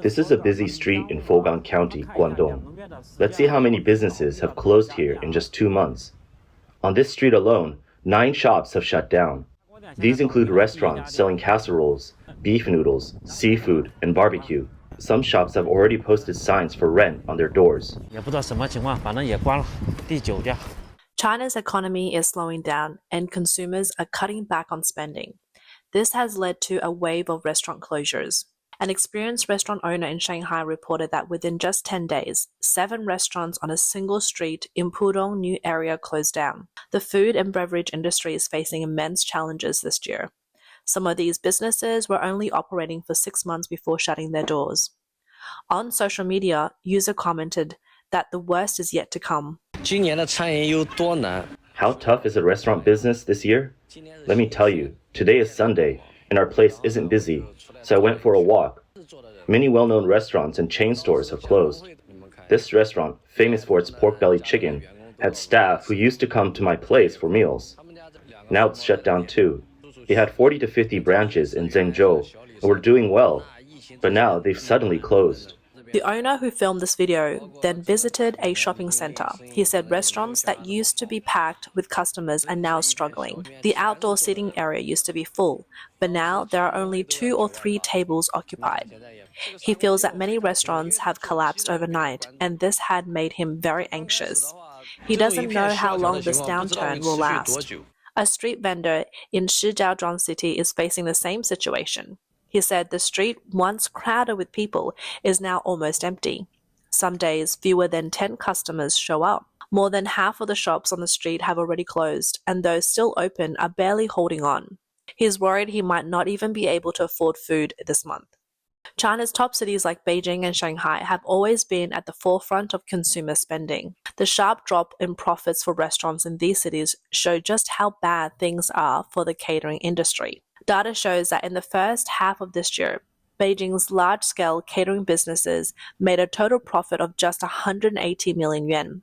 This is a busy street in Fogang County, Guangdong. Let's see how many businesses have closed here in just 2 months. On this street alone, 9 shops have shut down. These include restaurants selling casseroles, beef noodles, seafood, and barbecue. Some shops have already posted signs for rent on their doors. China's economy is slowing down and consumers are cutting back on spending. This has led to a wave of restaurant closures. An experienced restaurant owner in Shanghai reported that within just 10 days, 7 restaurants on a single street in Pudong New Area closed down. The food and beverage industry is facing immense challenges this year. Some of these businesses were only operating for 6 months before shutting their doors. On social media, user commented that the worst is yet to come. How tough is the restaurant business this year? Let me tell you, today is Sunday, and our place isn't busy, so I went for a walk. Many well-known restaurants and chain stores have closed. This restaurant, famous for its pork belly chicken, had staff who used to come to my place for meals. Now it's shut down too. It had 40 to 50 branches in Zhengzhou and were doing well, but now they've suddenly closed. The owner who filmed this video then visited a shopping center. He said restaurants that used to be packed with customers are now struggling. The outdoor seating area used to be full, but now there are only 2 or 3 tables occupied. He feels that many restaurants have collapsed overnight, and this had made him very anxious. He doesn't know how long this downturn will last. A street vendor in Shijiazhuang City is facing the same situation. He said the street, once crowded with people, is now almost empty. Some days, fewer than 10 customers show up. More than half of the shops on the street have already closed, and those still open are barely holding on. He's worried he might not even be able to afford food this month. China's top cities like Beijing and Shanghai have always been at the forefront of consumer spending. The sharp drop in profits for restaurants in these cities show just how bad things are for the catering industry. Data shows that in the first half of this year, Beijing's large-scale catering businesses made a total profit of just 180 million yuan.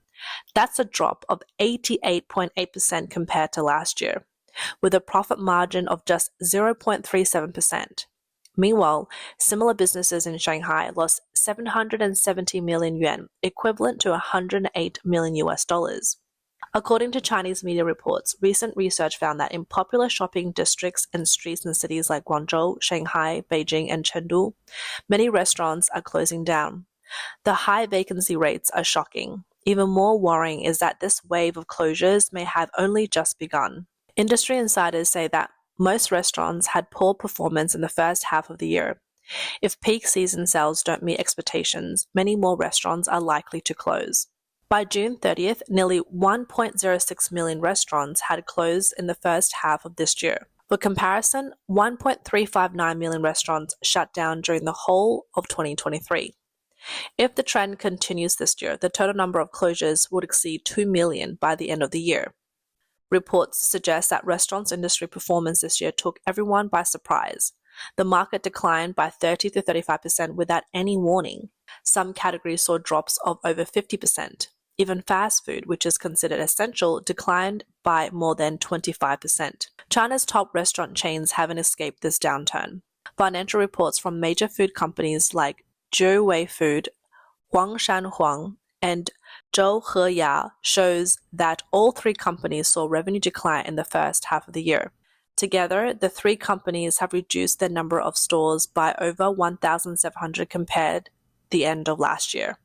That's a drop of 88.8% compared to last year, with a profit margin of just 0.37%. Meanwhile, similar businesses in Shanghai lost 770 million yuan, equivalent to $108 million. According to Chinese media reports, recent research found that in popular shopping districts and streets in cities like Guangzhou, Shanghai, Beijing, and Chengdu, many restaurants are closing down. The high vacancy rates are shocking. Even more worrying is that this wave of closures may have only just begun. Industry insiders say that most restaurants had poor performance in the first half of the year. If peak season sales don't meet expectations, many more restaurants are likely to close. By June 30th, nearly 1.06 million restaurants had closed in the first half of this year. For comparison, 1.359 million restaurants shut down during the whole of 2023. If the trend continues this year, the total number of closures would exceed 2 million by the end of the year. Reports suggest that restaurants industry performance this year took everyone by surprise. The market declined by 30 to 35% without any warning. Some categories saw drops of over 50%. Even fast food, which is considered essential, declined by more than 25%. China's top restaurant chains haven't escaped this downturn. Financial reports from major food companies like Jiwei Food, Huangshan Huang, and Zhou Heya shows that all 3 companies saw revenue decline in the first half of the year. Together, the 3 companies have reduced their number of stores by over 1,700 compared the end of last year.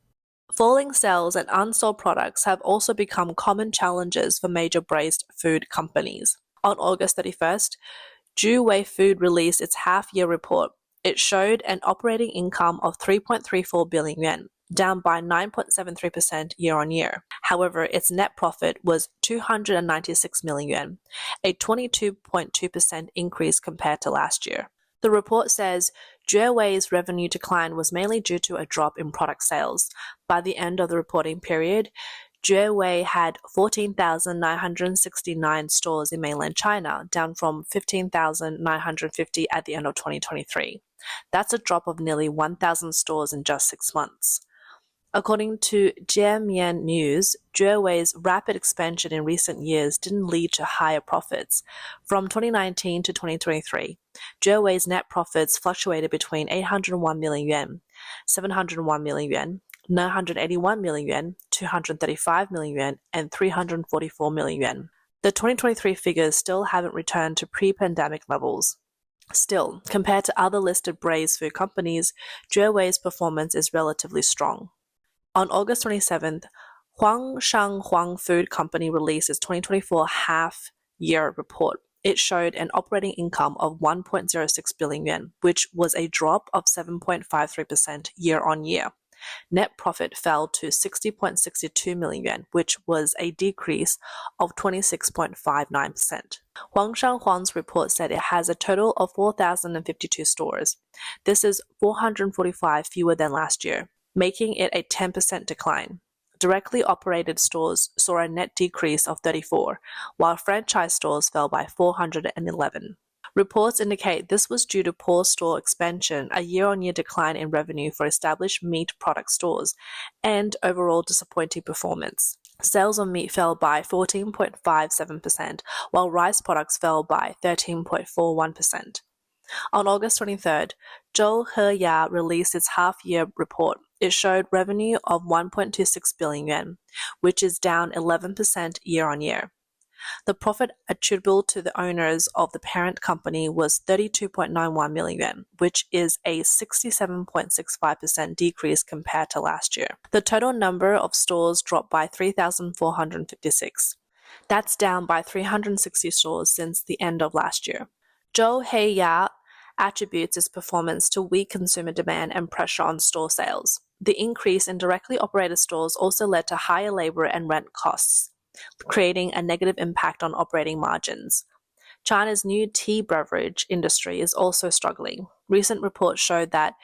Falling sales and unsold products have also become common challenges for major braised food companies. On August 31st, Jiwei Food released its half-year report. It showed an operating income of 3.34 billion yuan, down by 9.73% year-on-year. However, its net profit was 296 million yuan, a 22.2% increase compared to last year. The report says Jiwei's revenue decline was mainly due to a drop in product sales. By the end of the reporting period, Jiwei had 14,969 stores in mainland China, down from 15,950 at the end of 2023. That's a drop of nearly 1,000 stores in just 6 months. According to Jiemian News, Juewei's rapid expansion in recent years didn't lead to higher profits. From 2019 to 2023, Juewei's net profits fluctuated between 801 million yuan, 701 million yuan, 981 million yuan, 235 million yuan, and 344 million yuan. The 2023 figures still haven't returned to pre-pandemic levels. Still, compared to other listed braised food companies, Juewei's performance is relatively strong. On August 27th, Huang Food Company released its 2024 half-year report. It showed an operating income of 1.06 billion yuan, which was a drop of 7.53% year-on-year. Net profit fell to 60.62 million yuan, which was a decrease of 26.59%. Huang's report said it has a total of 4,052 stores. This is 445 fewer than last year, making it a 10% decline. Directly operated stores saw a net decrease of 34, while franchise stores fell by 411. Reports indicate this was due to poor store expansion, a year-on-year decline in revenue for established meat product stores, and overall disappointing performance. Sales of meat fell by 14.57%, while rice products fell by 13.41%. On August 23rd, Zhou Heya released its half-year report. It showed revenue of 1.26 billion yuan, which is down 11% year-on-year. The profit attributable to the owners of the parent company was 32.91 million yuan, which is a 67.65% decrease compared to last year. The total number of stores dropped by 3,456. That's down by 360 stores since the end of last year. Zhou Heya attributes its performance to weak consumer demand and pressure on store sales. The increase in directly operated stores also led to higher labor and rent costs, creating a negative impact on operating margins. China's new tea beverage industry is also struggling. Recent reports showed that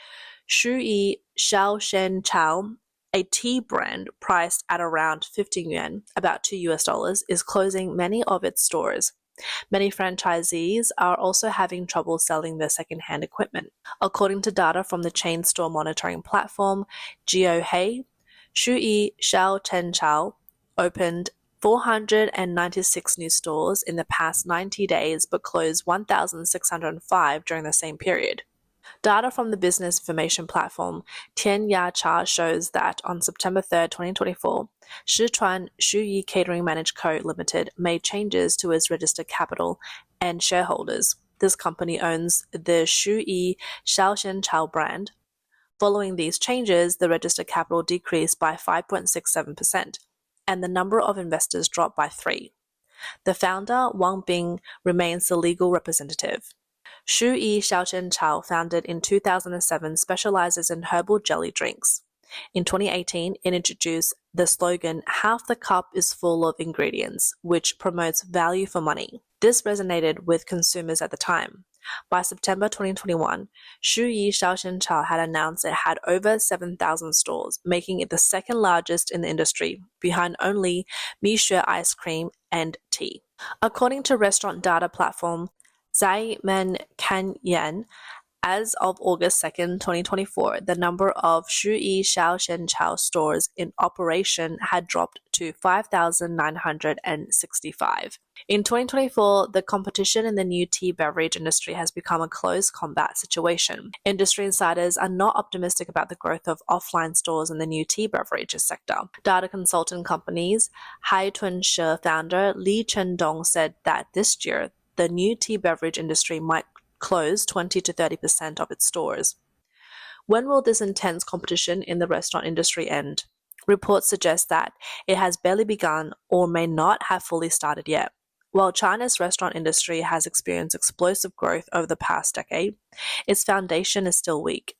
Shui Xiaoshenchao, a tea brand priced at around 15 yuan, about $2, is closing many of its stores. Many franchisees are also having trouble selling their second-hand equipment. According to data from the chain store monitoring platform GeoHei, Shui Xiaoshenchao opened 496 new stores in the past 90 days but closed 1,605 during the same period. Data from the business information platform Tianyacha shows that on September 3, 2024, Sichuan Shuyi Catering Managed Co. Limited made changes to its registered capital and shareholders. This company owns the Shuyi Xiaoshenchao brand. Following these changes, the registered capital decreased by 5.67%. And the number of investors dropped by 3. The founder, Wang Bing, remains the legal representative. Shui Xiaoshenchao, founded in 2007, specializes in herbal jelly drinks. In 2018, it introduced the slogan, "Half the cup is full of ingredients," which promotes value for money. This resonated with consumers at the time. By September 2021, Shuyi Xiaoshenchao had announced it had over 7,000 stores, making it the second largest in the industry, behind only Mixue ice cream and tea. According to restaurant data platform Zaimen Kanyan, as of August 2nd, 2024, the number of Shuyi Xiaoshenchao stores in operation had dropped to 5,965. In 2024, the competition in the new tea beverage industry has become a close combat situation. Industry insiders are not optimistic about the growth of offline stores in the new tea beverages sector. Data consultant companies Haitunshe founder Li Chendong said that this year, the new tea beverage industry might close 20 to 30% of its stores. When will this intense competition in the restaurant industry end? Reports suggest that it has barely begun or may not have fully started yet. While China's restaurant industry has experienced explosive growth over the past decade, its foundation is still weak.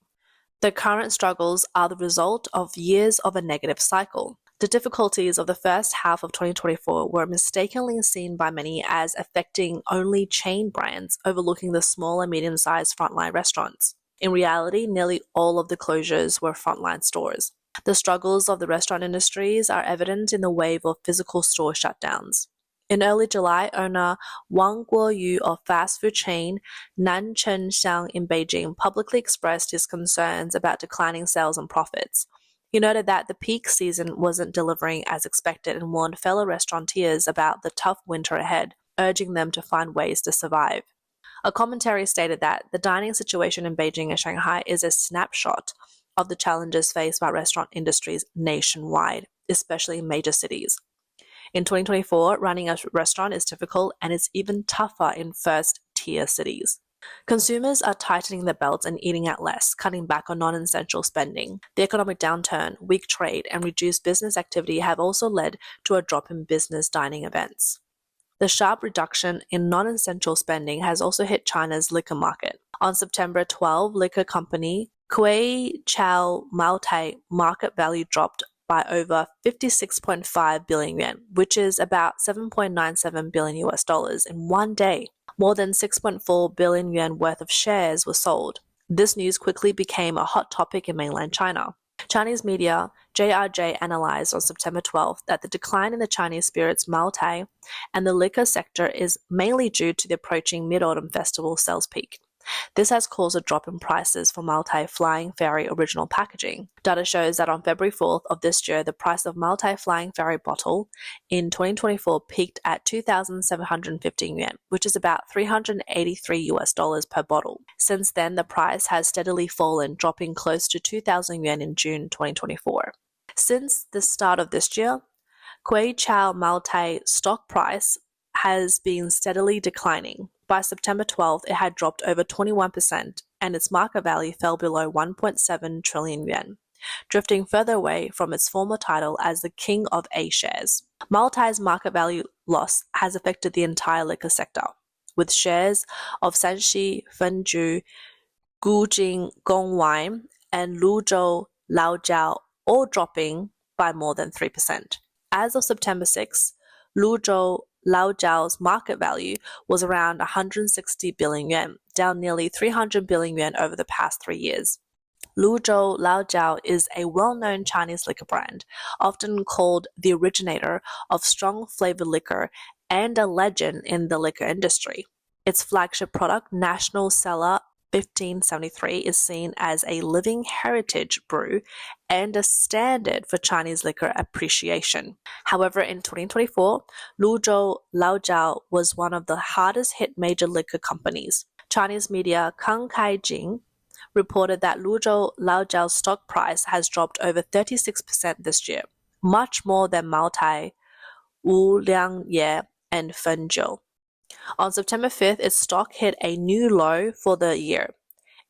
The current struggles are the result of years of a negative cycle. The difficulties of the first half of 2024 were mistakenly seen by many as affecting only chain brands, overlooking the small and medium-sized frontline restaurants. In reality, nearly all of the closures were frontline stores. The struggles of the restaurant industries are evident in the wave of physical store shutdowns. In early July, owner Wang Guoyu of fast food chain Nanchengxiang in Beijing publicly expressed his concerns about declining sales and profits. He noted that the peak season wasn't delivering as expected and warned fellow restaurateurs about the tough winter ahead, urging them to find ways to survive. A commentary stated that the dining situation in Beijing and Shanghai is a snapshot of the challenges faced by restaurant industries nationwide, especially in major cities. In 2024, running a restaurant is difficult and it's even tougher in first-tier cities. Consumers are tightening their belts and eating out less, cutting back on non-essential spending. The economic downturn, weak trade, and reduced business activity have also led to a drop in business dining events. The sharp reduction in non-essential spending has also hit China's liquor market. On September 12, liquor company Kwei Chow Moutai market value dropped by over 56.5 billion yuan, which is about $7.97 billion in one day. More than 6.4 billion yuan worth of shares were sold. This news quickly became a hot topic in mainland China. Chinese media JRJ analyzed on September 12th that the decline in the Chinese spirits Moutai and the liquor sector is mainly due to the approaching Mid-Autumn Festival sales peak. This has caused a drop in prices for Moutai Flying Ferry original packaging. Data shows that on February 4th of this year, the price of Moutai Flying Ferry bottle in 2024 peaked at 2,715 yuan, which is about $383 per bottle. Since then, the price has steadily fallen, dropping close to 2,000 yuan in June 2024. Since the start of this year, Kwei Chow Moutai stock price has been steadily declining. By September 12th, it had dropped over 21% and its market value fell below 1.7 trillion yuan, drifting further away from its former title as the king of A shares. Moutai market value loss has affected the entire liquor sector, with shares of Shanxi, Fenju, Gujing Gongwine, and Luzhou Laojiao all dropping by more than 3%. As of September 6, Luzhou Laojiao's market value was around 160 billion yuan, down nearly 300 billion yuan over the past 3 years. Luzhou Laojiao is a well-known Chinese liquor brand, often called the originator of strong flavored liquor and a legend in the liquor industry. Its flagship product, National Cellar 1573, is seen as a living heritage brew and a standard for Chinese liquor appreciation. However, in 2024, Luzhou Laojiao was one of the hardest hit major liquor companies. Chinese media Kang Kai-jing reported that Luzhou Laojiao's stock price has dropped over 36% this year, much more than Moutai, Wu Liangye, and Fenzhou. On September 5th, its stock hit a new low for the year.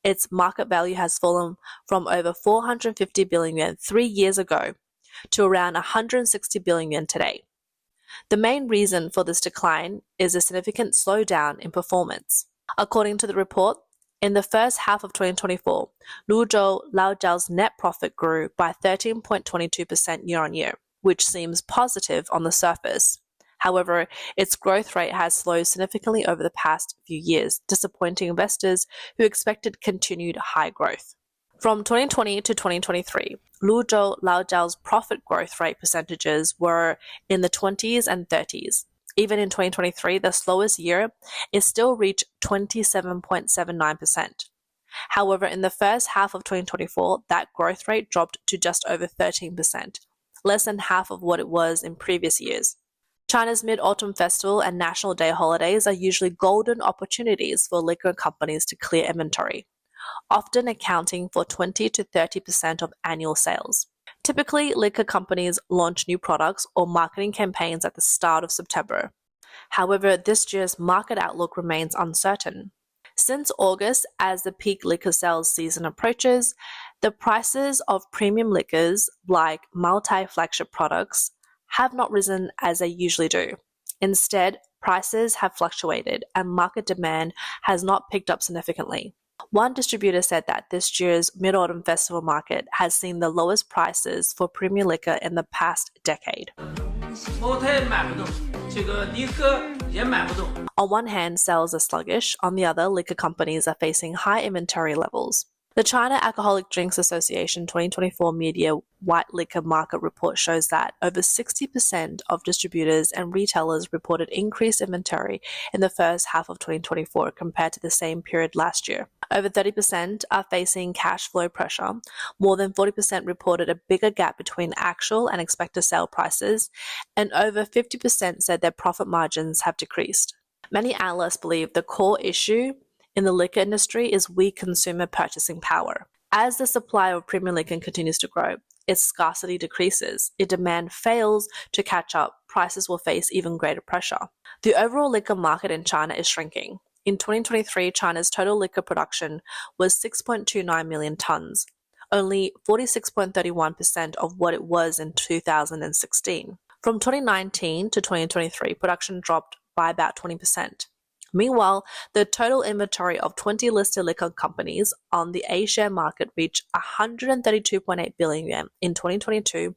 Its market value has fallen from over 450 billion yuan 3 years ago to around 160 billion yuan today. The main reason for this decline is a significant slowdown in performance. According to the report, in the first half of 2024, Luzhou Laojiao's net profit grew by 13.22% year-on-year, which seems positive on the surface. However, its growth rate has slowed significantly over the past few years, disappointing investors who expected continued high growth. From 2020 to 2023, Luzhou Laojiao's profit growth rate percentages were in the 20s and 30s. Even in 2023, the slowest year, it still reached 27.79%. However, in the first half of 2024, that growth rate dropped to just over 13%, less than half of what it was in previous years. China's Mid-Autumn Festival and National Day holidays are usually golden opportunities for liquor companies to clear inventory, often accounting for 20 to 30% of annual sales. Typically, liquor companies launch new products or marketing campaigns at the start of September. However, this year's market outlook remains uncertain. Since August, as the peak liquor sales season approaches, the prices of premium liquors like Moutai flagship products have not risen as they usually do. Instead, prices have fluctuated and market demand has not picked up significantly. One distributor said that this year's Mid-Autumn Festival market has seen the lowest prices for premium liquor in the past decade. On one hand, sales are sluggish. On the other, liquor companies are facing high inventory levels. The China Alcoholic Drinks Association 2024 Media White Liquor Market Report shows that over 60% of distributors and retailers reported increased inventory in the first half of 2024 compared to the same period last year. Over 30% are facing cash flow pressure. More than 40% reported a bigger gap between actual and expected sale prices, and over 50% said their profit margins have decreased. Many analysts believe the core issue in the liquor industry is weak consumer purchasing power. As the supply of premium liquor continues to grow, its scarcity decreases. If demand fails to catch up, prices will face even greater pressure. The overall liquor market in China is shrinking. In 2023, China's total liquor production was 6.29 million tons, only 46.31% of what it was in 2016. From 2019 to 2023, production dropped by about 20%. Meanwhile, the total inventory of 20 listed liquor companies on the A-share market reached 132.8 billion yuan in 2022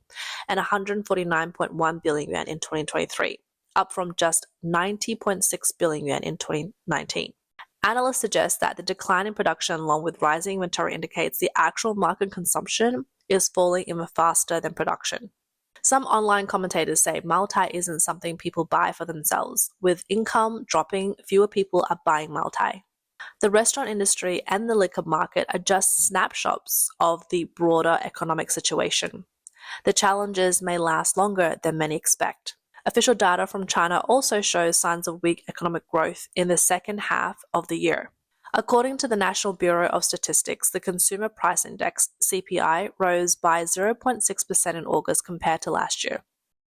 and 149.1 billion yuan in 2023, up from just 90.6 billion yuan in 2019. Analysts suggest that the decline in production along with rising inventory indicates the actual market consumption is falling even faster than production. Some online commentators say Maltai isn't something people buy for themselves. With income dropping, fewer people are buying Maltai. The restaurant industry and the liquor market are just snapshots of the broader economic situation. The challenges may last longer than many expect. Official data from China also shows signs of weak economic growth in the second half of the year. According to the National Bureau of Statistics, the Consumer Price Index, CPI, rose by 0.6% in August compared to last year.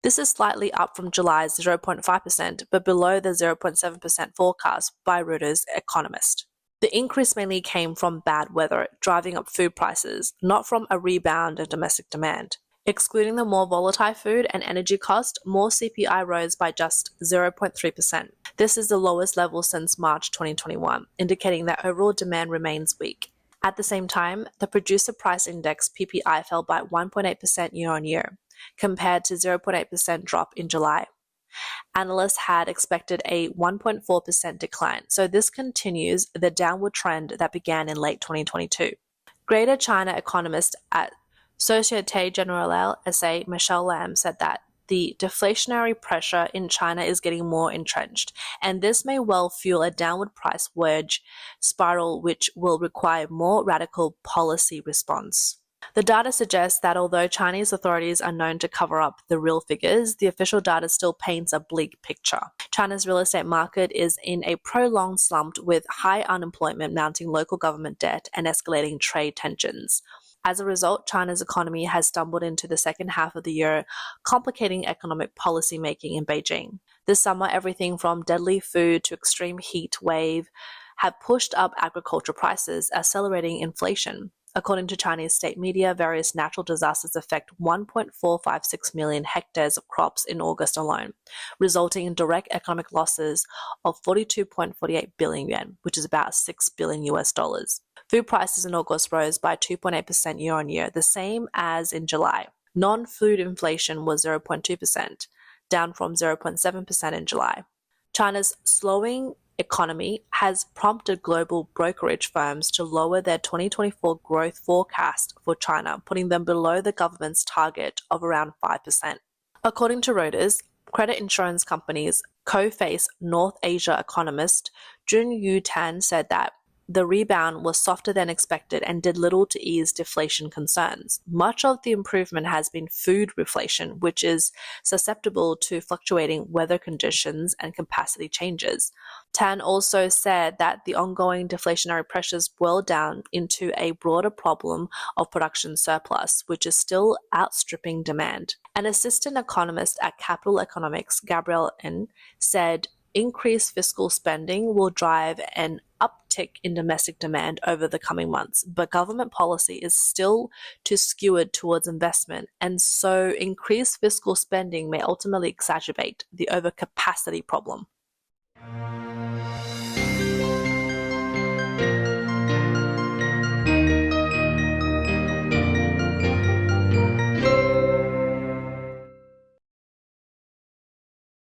This is slightly up from July's 0.5%, but below the 0.7% forecast by Reuters economist. The increase mainly came from bad weather, driving up food prices, not from a rebound in domestic demand. Excluding the more volatile food and energy cost, more CPI rose by just 0.3%. This is the lowest level since March 2021, indicating that overall demand remains weak. At the same time, the Producer Price Index PPI fell by 1.8% year-on-year, compared to 0.8% drop in July. Analysts had expected a 1.4% decline, so this continues the downward trend that began in late 2022. Greater China economist at Societe Generale SA Michelle Lam said that the deflationary pressure in China is getting more entrenched, and this may well fuel a downward price wedge spiral which will require more radical policy response. The data suggests that although Chinese authorities are known to cover up the real figures, the official data still paints a bleak picture. China's real estate market is in a prolonged slump with high unemployment, mounting local government debt, and escalating trade tensions. As a result, China's economy has stumbled into the second half of the year, complicating economic policy making in Beijing. This summer, everything from deadly food to extreme heat wave have pushed up agricultural prices, accelerating inflation. According to Chinese state media, various natural disasters affect 1.456 million hectares of crops in August alone, resulting in direct economic losses of 42.48 billion yuan, which is about $6 billion US dollars. Food prices in August rose by 2.8% year-on-year, the same as in July. Non-food inflation was 0.2%, down from 0.7% in July. China's slowing economy has prompted global brokerage firms to lower their 2024 growth forecast for China, putting them below the government's target of around 5%. According to Reuters, credit insurance companies co-face North Asia economist Jun Yu Tan said that the rebound was softer than expected and did little to ease deflation concerns. Much of the improvement has been food reflation, which is susceptible to fluctuating weather conditions and capacity changes. Tan also said that the ongoing deflationary pressures boil down into a broader problem of production surplus, which is still outstripping demand. An assistant economist at Capital Economics, Gabriel N., said increased fiscal spending will drive an uptick in domestic demand over the coming months, but government policy is still too skewed towards investment, and so increased fiscal spending may ultimately exacerbate the overcapacity problem.